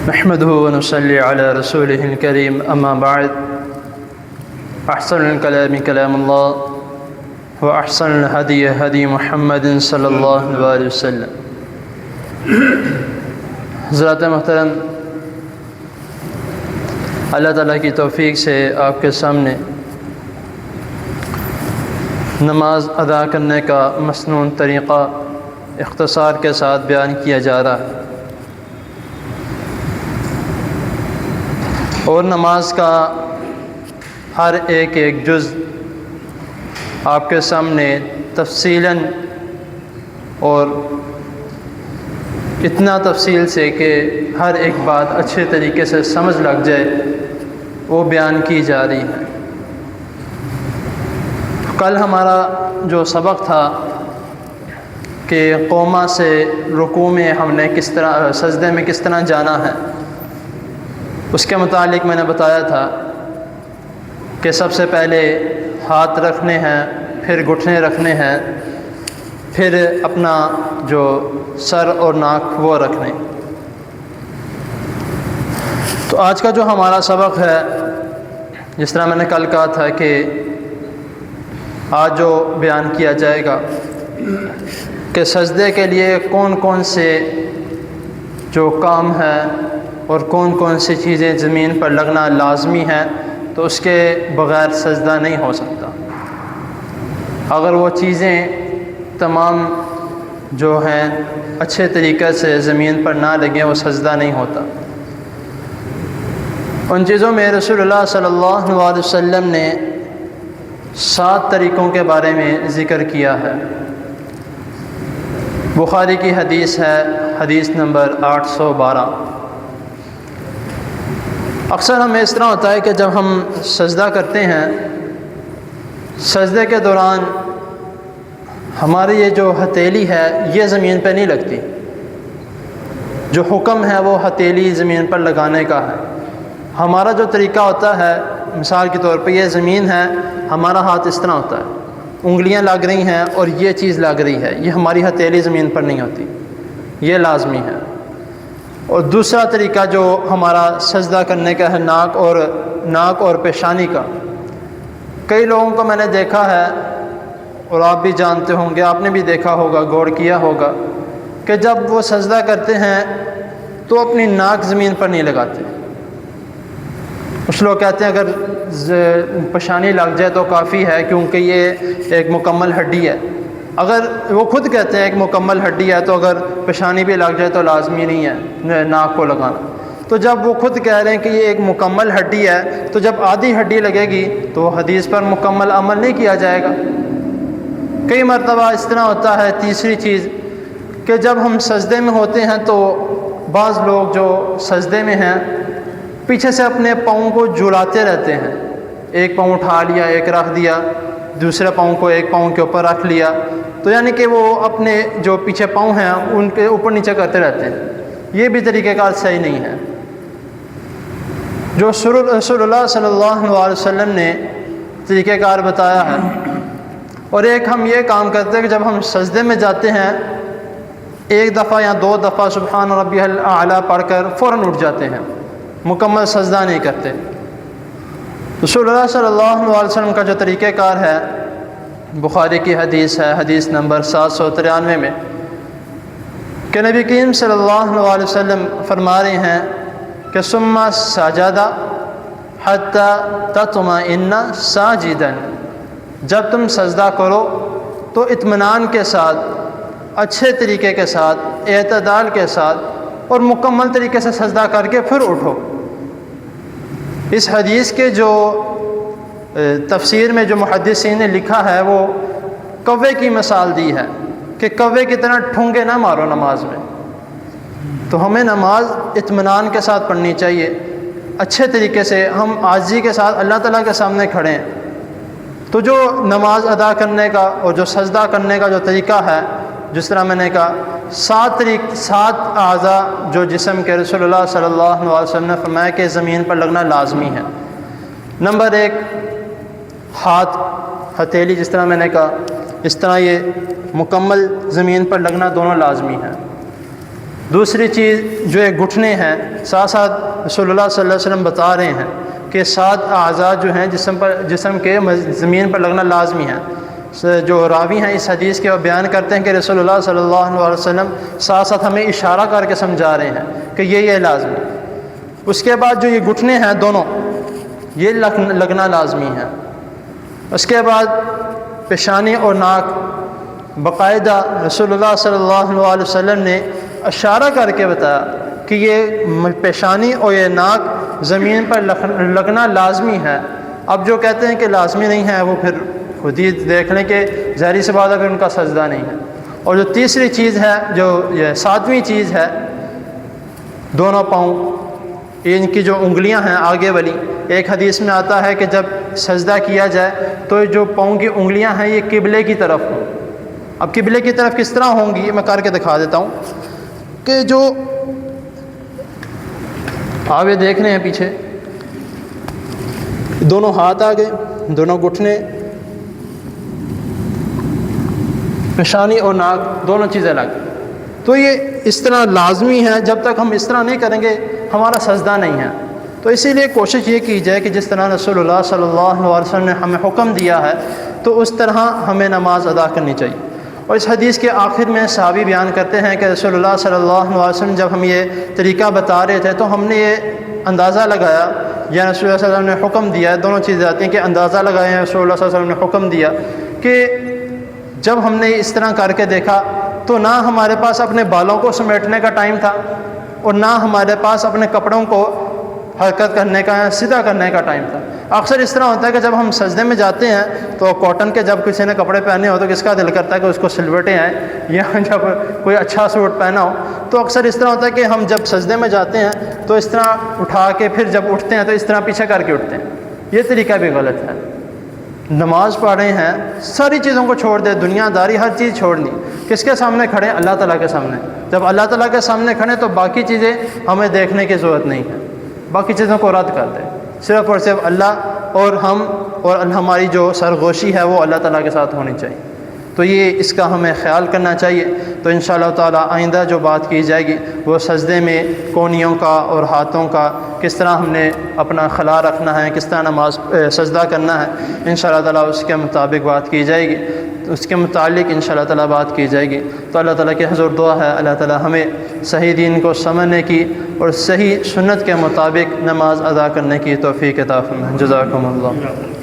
نحمده ونصلي على رسوله الكريم اما بعد احسن الكلام كلام الله واحسن الهدي هدي محمد صلی اللہ علیہ وسلم۔ حضرات محترم، اللہ تعالیٰ کی توفیق سے آپ کے سامنے نماز ادا کرنے کا مسنون طریقہ اختصار کے ساتھ بیان کیا جا رہا ہے، اور نماز کا ہر ایک جز آپ کے سامنے تفصیلاً اور اتنا تفصیل سے کہ ہر ایک بات اچھے طریقے سے سمجھ لگ جائے وہ بیان کی جا رہی ہے۔ کل ہمارا جو سبق تھا کہ قوما سے رکوع میں ہم نے کس طرح، سجدے میں کس طرح جانا ہے، اس کے متعلق میں نے بتایا تھا کہ سب سے پہلے ہاتھ رکھنے ہیں، پھر گھٹنے رکھنے ہیں، پھر اپنا جو سر اور ناک وہ رکھنے۔ تو آج کا جو ہمارا سبق ہے، جس طرح میں نے کل کہا تھا کہ آج جو بیان کیا جائے گا کہ سجدے کے لیے کون کون سے جو کام ہیں اور کون کون سی چیزیں زمین پر لگنا لازمی ہے، تو اس کے بغیر سجدہ نہیں ہو سکتا۔ اگر وہ چیزیں تمام جو ہیں اچھے طریقے سے زمین پر نہ لگیں وہ سجدہ نہیں ہوتا۔ ان چیزوں میں رسول اللہ صلی اللہ علیہ وسلم نے 7 طریقوں کے بارے میں ذکر کیا ہے۔ بخاری کی حدیث ہے، حدیث نمبر 812۔ اکثر ہمیں اس طرح ہوتا ہے کہ جب ہم سجدہ کرتے ہیں، سجدے کے دوران ہماری یہ جو ہتھیلی ہے یہ زمین پہ نہیں لگتی۔ جو حکم ہے وہ ہتھیلی زمین پر لگانے کا ہے۔ ہمارا جو طریقہ ہوتا ہے، مثال کے طور پہ یہ زمین ہے، ہمارا ہاتھ اس طرح ہوتا ہے، انگلیاں لگ رہی ہیں اور یہ چیز لگ رہی ہے، یہ ہماری ہتھیلی زمین پر نہیں ہوتی، یہ لازمی ہے۔ اور دوسرا طریقہ جو ہمارا سجدہ کرنے کا ہے، ناک اور پیشانی کا۔ کئی لوگوں کو میں نے دیکھا ہے، اور آپ بھی جانتے ہوں گے، آپ نے بھی دیکھا ہوگا، غور کیا ہوگا کہ جب وہ سجدہ کرتے ہیں تو اپنی ناک زمین پر نہیں لگاتے۔ کچھ لوگ کہتے ہیں اگر پیشانی لگ جائے تو کافی ہے، کیونکہ یہ ایک مکمل ہڈی ہے۔ اگر وہ خود کہتے ہیں ایک مکمل ہڈی ہے تو اگر پیشانی بھی لگ جائے تو لازمی نہیں ہے ناک کو لگانا۔ تو جب وہ خود کہہ رہے ہیں کہ یہ ایک مکمل ہڈی ہے، تو جب آدھی ہڈی لگے گی تو وہ حدیث پر مکمل عمل نہیں کیا جائے گا۔ کئی مرتبہ اس طرح ہوتا ہے، تیسری چیز کہ جب ہم سجدے میں ہوتے ہیں تو بعض لوگ جو سجدے میں ہیں پیچھے سے اپنے پاؤں کو جھلاتے رہتے ہیں، ایک پاؤں اٹھا لیا، ایک رکھ دیا، دوسرے پاؤں کو ایک پاؤں کے اوپر رکھ لیا، تو یعنی کہ وہ اپنے جو پیچھے پاؤں ہیں ان کے اوپر نیچے کرتے رہتے ہیں۔ یہ بھی طریقہ کار صحیح نہیں ہے۔ جو رسول اللہ صلی اللہ علیہ وسلم نے طریقہ کار بتایا ہے، اور ایک ہم یہ کام کرتے ہیں کہ جب ہم سجدے میں جاتے ہیں، ایک دفعہ یا 2 دفعہ سبحان ربی الاعلیٰ پڑھ کر فوراً اٹھ جاتے ہیں، مکمل سجدہ نہیں کرتے۔ رسول اللہ صلی اللہ علیہ وسلم کا جو طریقہ کار ہے، بخاری کی حدیث ہے، حدیث نمبر 793 میں، کہ نبی کریم صلی اللہ علیہ وسلم فرما رہے ہیں کہ ثم سجد حتی تطمئن ساجدا، جب تم سجدہ کرو تو اطمینان کے ساتھ، اچھے طریقے کے ساتھ، اعتدال کے ساتھ اور مکمل طریقے سے سجدہ کر کے پھر اٹھو۔ اس حدیث کے جو تفسیر میں جو محدثین نے لکھا ہے وہ کوے کی مثال دی ہے کہ کوے کی طرح ٹھونگے نہ مارو نماز میں۔ تو ہمیں نماز اطمینان کے ساتھ پڑھنی چاہیے، اچھے طریقے سے، ہم عاجزی کے ساتھ اللہ تعالیٰ کے سامنے کھڑے ہیں۔ تو جو نماز ادا کرنے کا اور جو سجدہ کرنے کا جو طریقہ ہے، جس طرح میں نے کہا 7 اعضاء جو جسم کے رسول اللہ صلی اللہ علیہ وسلم نے فرمایا کہ زمین پر لگنا لازمی ہے۔ نمبر 1، ہاتھ، ہتھیلی، جس طرح میں نے کہا اس طرح یہ مکمل زمین پر لگنا دونوں لازمی ہیں۔ دوسری چیز جو یہ گھٹنے ہیں، ساتھ ساتھ رسول اللہ صلی اللہ علیہ وسلم بتا رہے ہیں کہ 7 اعضاء جو ہیں جسم کے زمین پر لگنا لازمی ہے۔ جو راوی ہیں اس حدیث کے وہ بیان کرتے ہیں کہ رسول اللہ صلی اللہ علیہ وسلم ساتھ ساتھ ہمیں اشارہ کر کے سمجھا رہے ہیں کہ یہ لازمی ہے۔ اس کے بعد جو یہ گھٹنے ہیں دونوں، یہ لگنا لازمی ہے۔ اس کے بعد پیشانی اور ناک، باقاعدہ رسول اللہ صلی اللہ علیہ وسلم نے اشارہ کر کے بتایا کہ یہ پیشانی اور یہ ناک زمین پر لگنا لازمی ہے۔ اب جو کہتے ہیں کہ لازمی نہیں ہے وہ پھر خود ہی دیکھ لیں کہ ظاہری سی بات ہے پھر ان کا سجدہ نہیں ہے۔ اور جو تیسری چیز ہے، جو یہ 7ویں چیز ہے، دونوں پاؤں، ان کی جو انگلیاں ہیں آگے والی، ایک حدیث میں آتا ہے کہ جب سجدہ کیا جائے تو جو پاؤں کی انگلیاں ہیں یہ قبلے کی طرف ہوں۔ اب قبلے کی طرف کس طرح ہوں گی میں کر کے دکھا دیتا ہوں کہ جو آپ یہ دیکھ رہے ہیں پیچھے دونوں ہاتھ آگے، دونوں گھٹنے، پیشانی اور ناک، دونوں چیزیں الگ، تو یہ اس طرح لازمی ہے۔ جب تک ہم اس طرح نہیں کریں گے ہمارا سجدہ نہیں ہے۔ تو اسی لیے کوشش یہ کی جائے کہ جس طرح رسول اللہ صلی اللہ علیہ وسلم نے ہمیں حکم دیا ہے تو اس طرح ہمیں نماز ادا کرنی چاہیے۔ اور اس حدیث کے آخر میں صحابی بیان کرتے ہیں کہ رسول اللہ صلی اللہ علیہ وسلم جب ہم یہ طریقہ بتا رہے تھے تو ہم نے یہ اندازہ لگایا، یا رسول اللہ صلی اللہ علیہ وسلم نے حکم دیا، دونوں چیزیں آتی ہیں کہ اندازہ لگایا، رسول اللہ صلی اللہ علیہ وسلم نے حکم دیا کہ جب ہم نے اس طرح کر کے دیکھا تو نہ ہمارے پاس اپنے بالوں کو سمیٹنے کا ٹائم تھا اور نہ ہمارے پاس اپنے کپڑوں کو حرکت کرنے کا، سیدھا کرنے کا ٹائم تھا۔ اکثر اس طرح ہوتا ہے کہ جب ہم سجدے میں جاتے ہیں تو کاٹن کے جب کسی نے کپڑے پہنے ہو تو کس کا دل کرتا ہے کہ اس کو سلوٹیں آئیں، یا جب کوئی اچھا سوٹ پہنا ہو تو اکثر اس طرح ہوتا ہے کہ ہم جب سجدے میں جاتے ہیں تو اس طرح اٹھا کے پھر جب اٹھتے ہیں تو اس طرح پیچھے کر کے اٹھتے ہیں۔ یہ طریقہ بھی غلط ہے۔ نماز پڑھ رہے ہیں، ساری چیزوں کو چھوڑ دے، دنیا داری ہر چیز چھوڑنی، کس کے سامنے کھڑے؟ اللہ تعالیٰ کے سامنے۔ جب اللہ تعالیٰ کے سامنے کھڑے تو باقی چیزیں ہمیں دیکھنے کی ضرورت نہیں ہے، باقی چیزوں کو رد کر دیں، صرف اور صرف اللہ اور ہم اور ہماری جو سرگوشی ہے وہ اللہ تعالیٰ کے ساتھ ہونی چاہیے۔ تو یہ اس کا ہمیں خیال کرنا چاہیے۔ تو انشاءاللہ تعالیٰ آئندہ جو بات کی جائے گی وہ سجدے میں کونیوں کا اور ہاتھوں کا کس طرح ہم نے اپنا خلا رکھنا ہے، کس طرح نماز سجدہ کرنا ہے، انشاءاللہ تعالیٰ اس کے مطابق بات کی جائے گی، اس کے متعلق انشاءاللہ تعالیٰ بات کی جائے گی۔ تو اللہ تعالیٰ کے حضور دعا ہے اللہ تعالیٰ ہمیں صحیح دین کو سمجھنے کی اور صحیح سنت کے مطابق نماز ادا کرنے کی توفیق عطا فرمائے۔ جزاکم اللہ۔